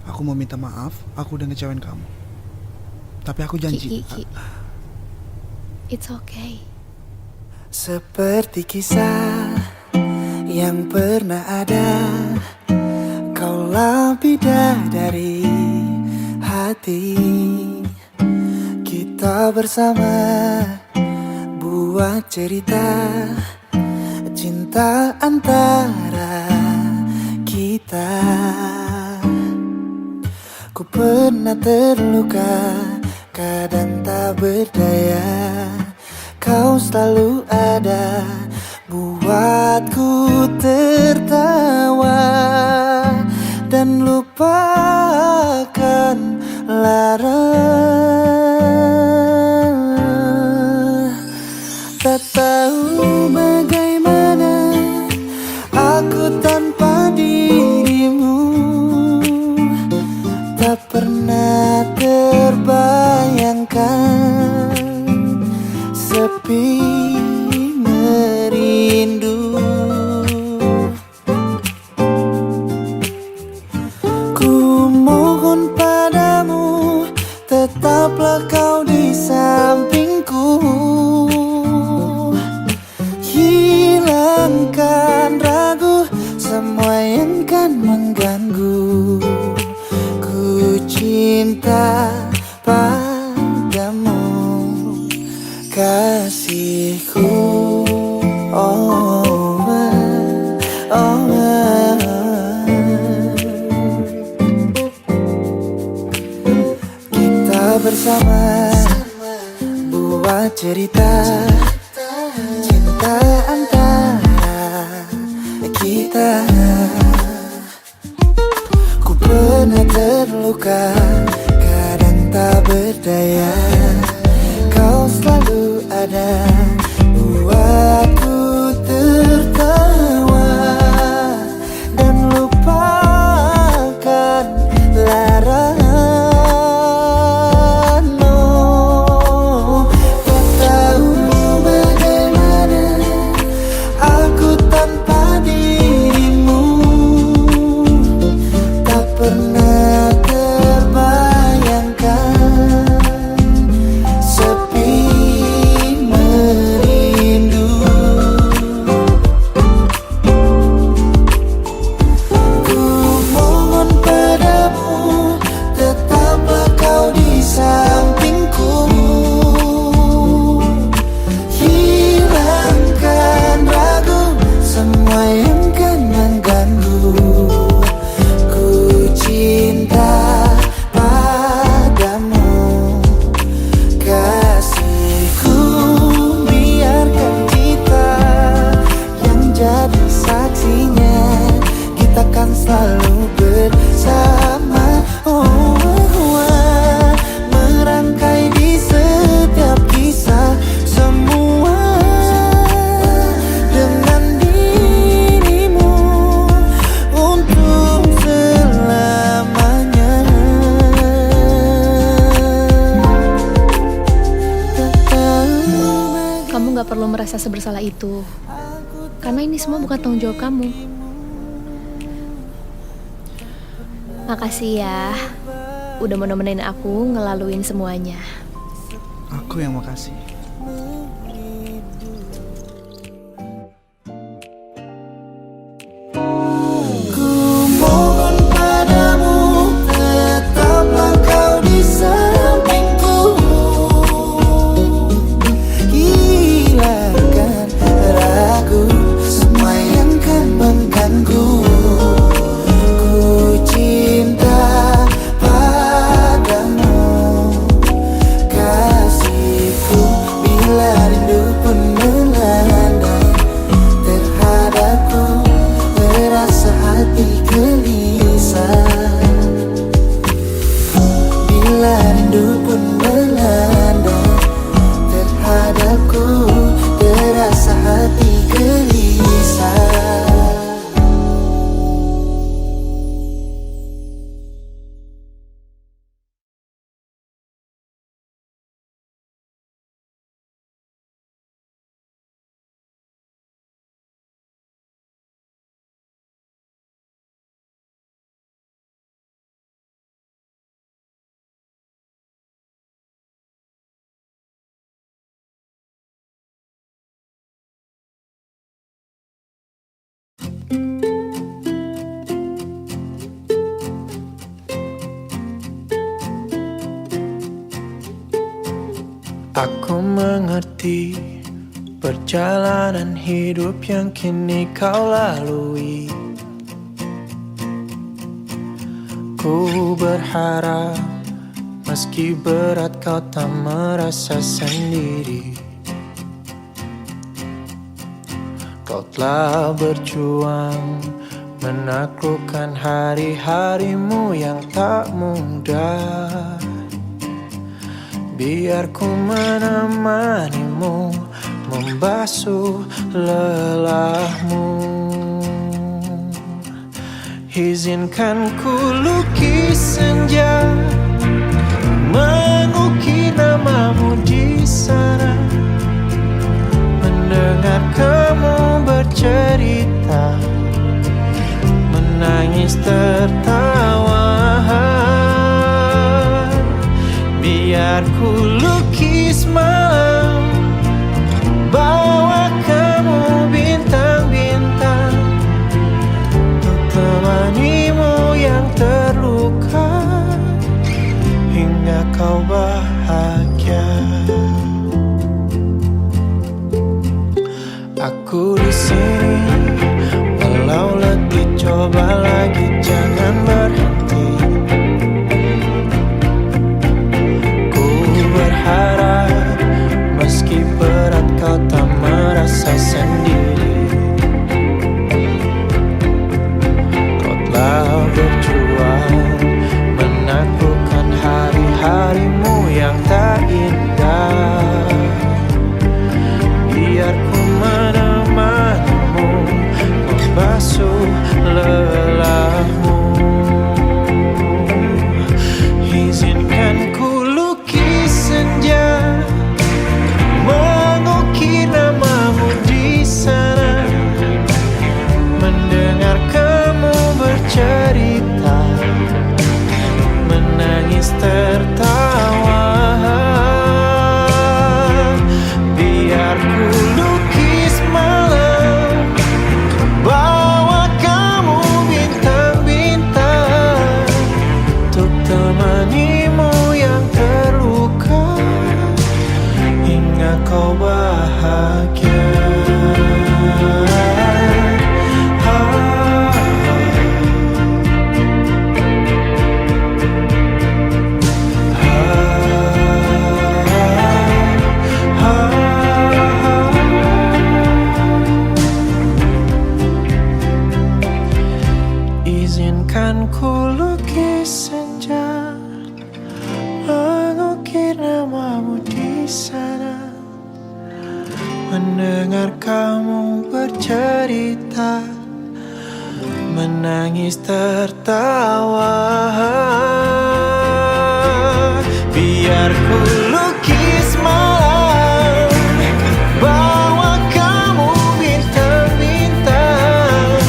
Aku mau minta maaf, aku udah ngecewain kamu. Tapi aku janji. Ki. It's okay. Seperti kisah yang pernah ada, kaulah bidadari hati. Kita bersama buat cerita cinta antara kita. Ku pernah terluka, kadang tak berdaya. Kau selalu ada, buatku tertawa dan lupakan lara. Tak tahu bagaimana aku tanpa dirimu. Tak pernah terbayangkan sepi merindu. Ku mohon padamu, tetaplah kau di sampingku. Hilangkan ragu, semua yang kan mengganggu. Ku cinta padamu, kasihku. Kita bersama buat cerita cinta antara kita. Ku pernah terluka, kadang tak berdaya. Kau selalu ada, buatku tertawa dan lupakan lara. No, tak tahu bagaimana aku tanpa dirimu. Tak pernah terbayangkan sepi merindu. Ku mohon padamu, tetaplah kau di sampingku. Hilangkan ragu, semua yang kan mengganggu. Ku cinta padamu, kasihku. Biarkan kita yang jadi saksinya, kita kan selalu bersama. Merangkai di setiap kisah, semua dengan dirimu untuk selamanya. Kamu gak perlu merasa sebersalah itu, karena ini semua bukan tanggung jawab kamu. Makasih ya, udah mau nemenin aku ngelaluin semuanya. Aku yang makasih. Ku mohon padamu, tetaplah kau di sampingku. Aku mengerti perjalanan hidup yang kini kau lalui. Ku berharap meski berat kau tak merasa sendiri. Kau telah berjuang menaklukkan hari-harimu yang tak mudah. Biar ku menemanimu, membasuh lelahmu. Izinkan ku lukis senja, mengukir namamu di sana. Mendengar kamu bercerita, menangis tertawa. Biar ku lukis malam, bawa kamu bintang-bintang, untuk temanimu yang terluka hingga kau bahagia. Aku di sini, walau letih coba lagi, jangan berhenti. Berharap meski berat kau tak merasa sendiri. Kau telah berjuang menaklukkan hari-harimu yang tak indah. Biar ku menemanimu, membasuh lelahmu. Izinkan ku senja, mengukir namamu di sana. Mendengar kamu bercerita, menangis tertawa. Biar ku lukis malam, bawa kamu bintang-bintang, untuk temanimu yang terluka hingga kau bahagia. Izinkan ku lukis senja, mengukir namamu di sana. Mendengar kamu bercerita, menangis tertawa. Biar ku lukis malam, bawa kamu bintang-bintang,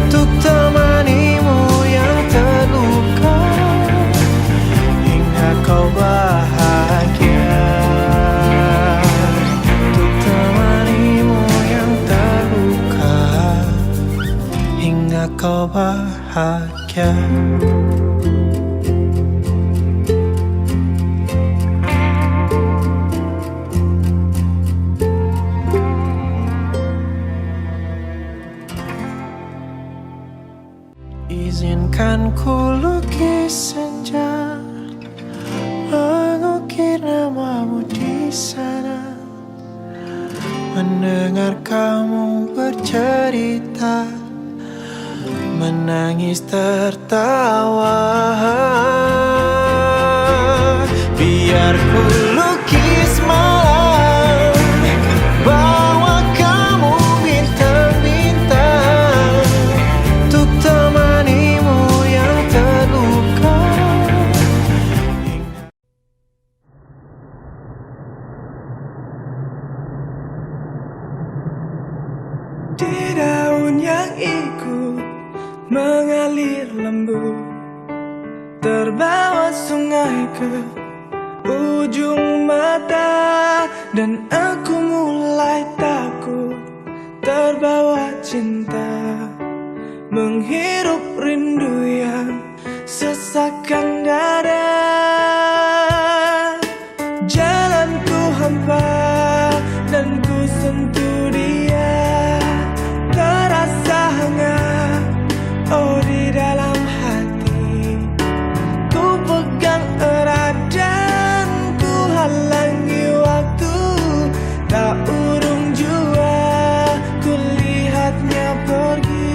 untuk temanimu yang terluka hingga kau bahagia. Untuk temanimu yang terluka hingga kau bahagia. Izinkan ku lukis senja, mengukir namamu di sana. Mendengar kamu bercerita, menangis tertawa. Biar ku lukis malam, bawa kamu bintang-bintang, untuk temanimu yang terluka. Di daun yang ikut mengalir lembut, terbawa sungai ke ujung mata, dan aku mulai takut terbawa cinta. menghirup rindu yang sesakkan dada. Jalanku hampa dan ku sentuh dia, terasa hangat oh di dalam hati. Ku pegang erat dan ku halangi waktu, tak urung jua ku lihatnya pergi.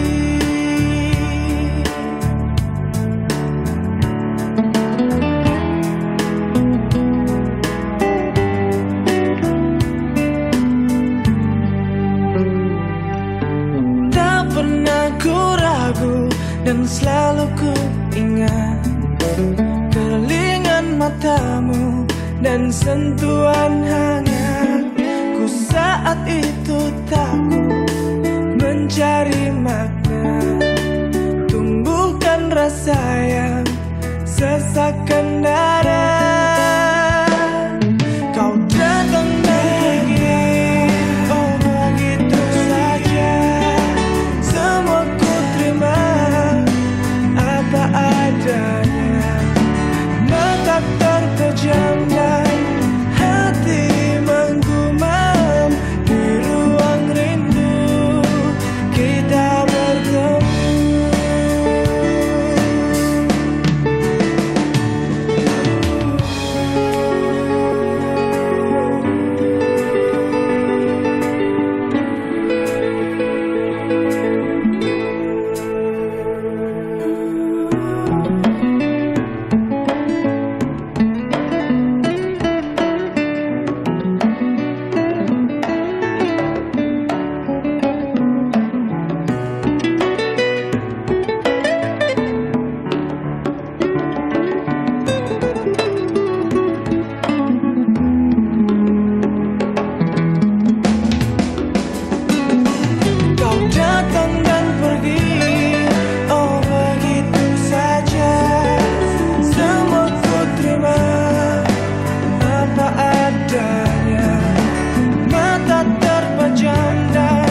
Tak pernah ku ragu dan selalu ku ingat keringan matamu dan sentuhan hangat. Ku saat itu takut mencari makna, tumbuhkan rasa yang sesakkan dada. Kau datang dan pergi, oh begitu saja. Semua ku terima apa adanya. Mata terpejam dan hati menggumam. Di ruang rindu kita bertemu. Kau datang dan pergi, oh begitu saja. Semua ku terima apa adanya. Mata terpejam dan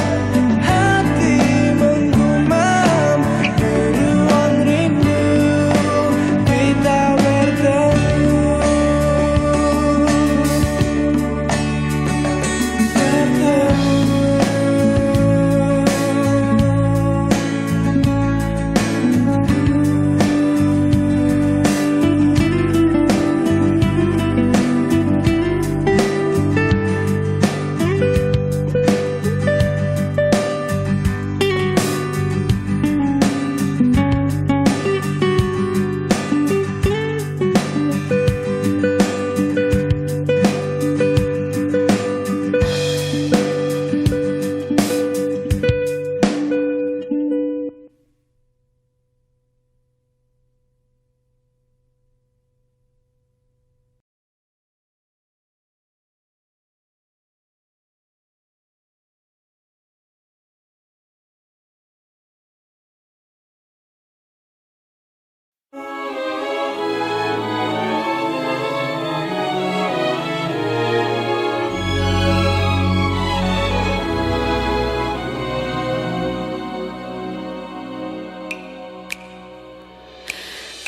hati menggumam. Di ruang rindu kita bertemu.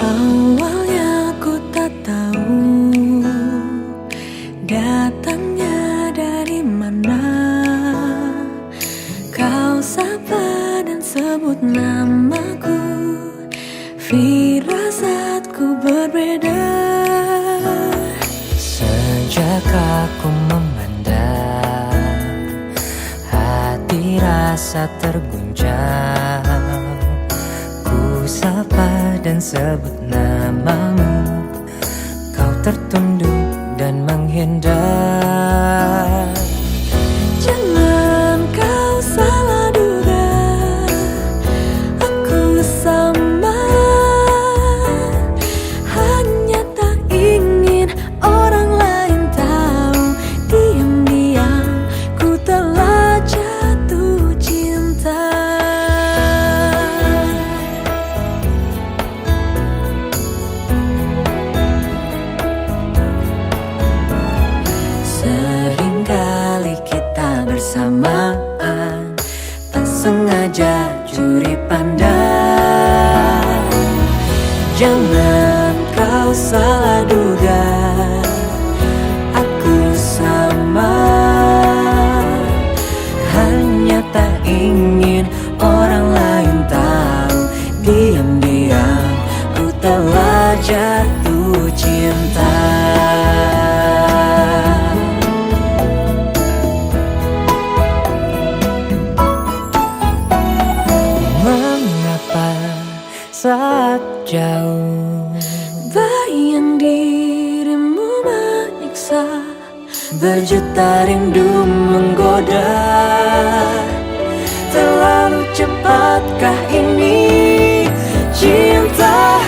Awalnya ku tak tahu datangnya dari mana. Kau sapa dan sebut namaku, firasatku berbeda. Sejak aku memandang, hati rasa terguncang. Ku sapa dan sebut namamu, kau tertunduk dan menghindar. Jangan kau salah duga, aku sama. Hanya tak ingin orang lain tahu, diam-diam ku telah jatuh cinta. saat jauh. Bayang dirimu menyiksa, Berjuta rindu menggoda. Terlalu cepatkah ini cinta?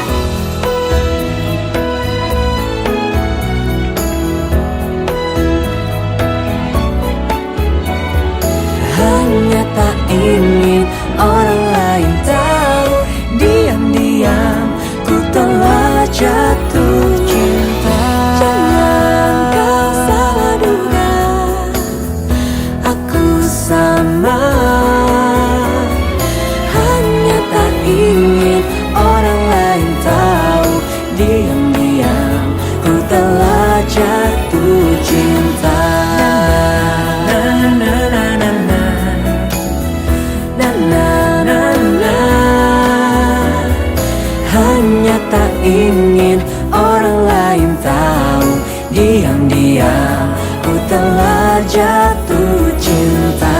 Hanya tak ingin orang lain tahu, diam-diam ku telah jatuh cinta. jangan kau salah duga, Aku sama, hanya tak ingin orang lain tahu, diam-diam ku telah jatuh cinta. Na na na na na na na na na. Hanya tak ingin orang lain tahu, diam-diam ku telah jatuh cinta.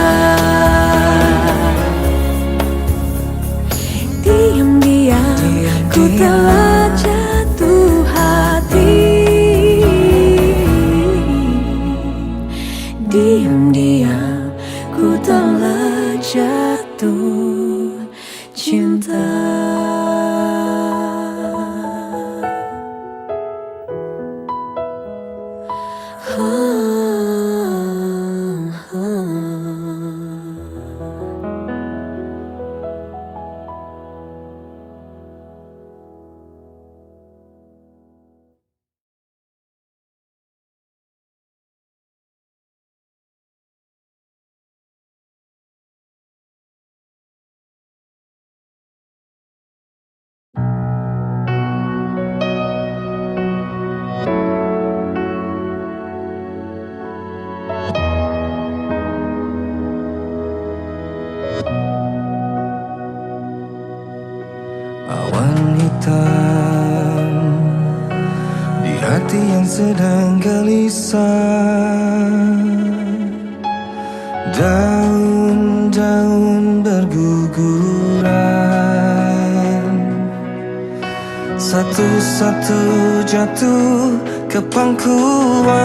diam-diam ku telah jatuh hati. Diam-diam ku telah jatuh cinta. Awan hitam di hati yang sedang gelisah. Daun-daun berguguran, satu-satu jatuh ke pangkuan.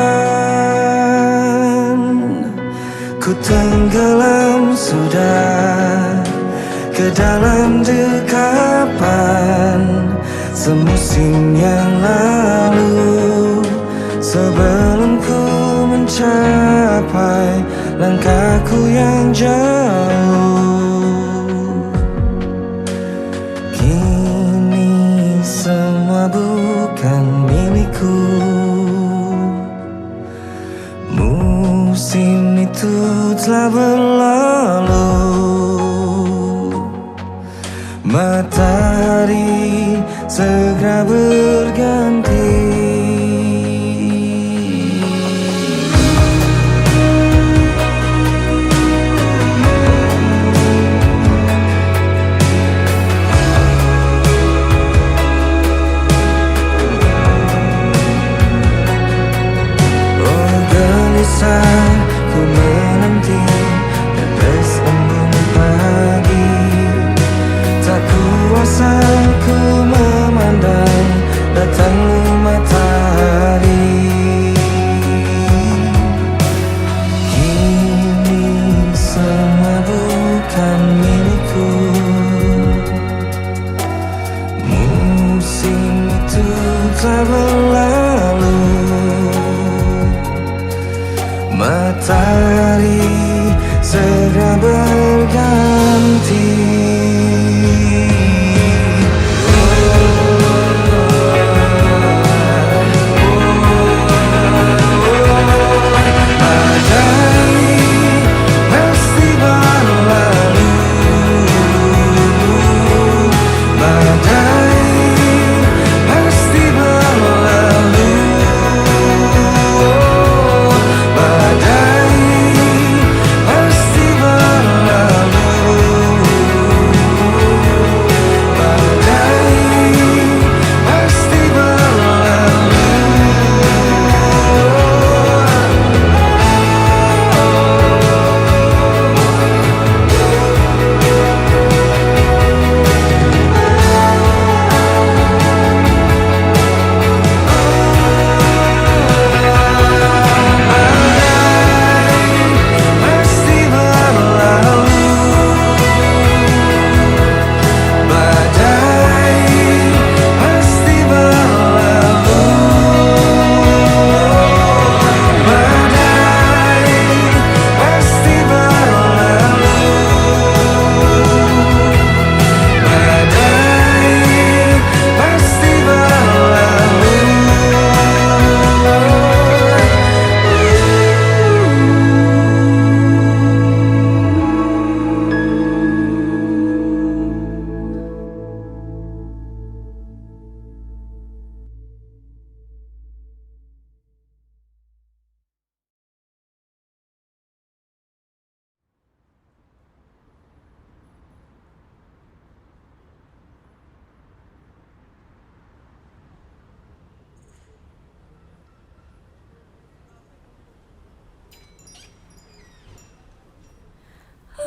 Ku tenggelam sudah ke dalam dekapan semusim yang lalu. Sebelum ku mencapai langkahku yang jauh, kini semua bukan milikku. Musim itu telah berlalu. Matahari segera berganti. Oh gelisah ku menanti tetes embun pagi. Tak kuasa ku memandang datangnya matahari. Kini semua bukan milikku. Musim itu telah berlalu. Matahari segera berganti.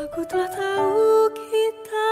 Aku telah tahu kita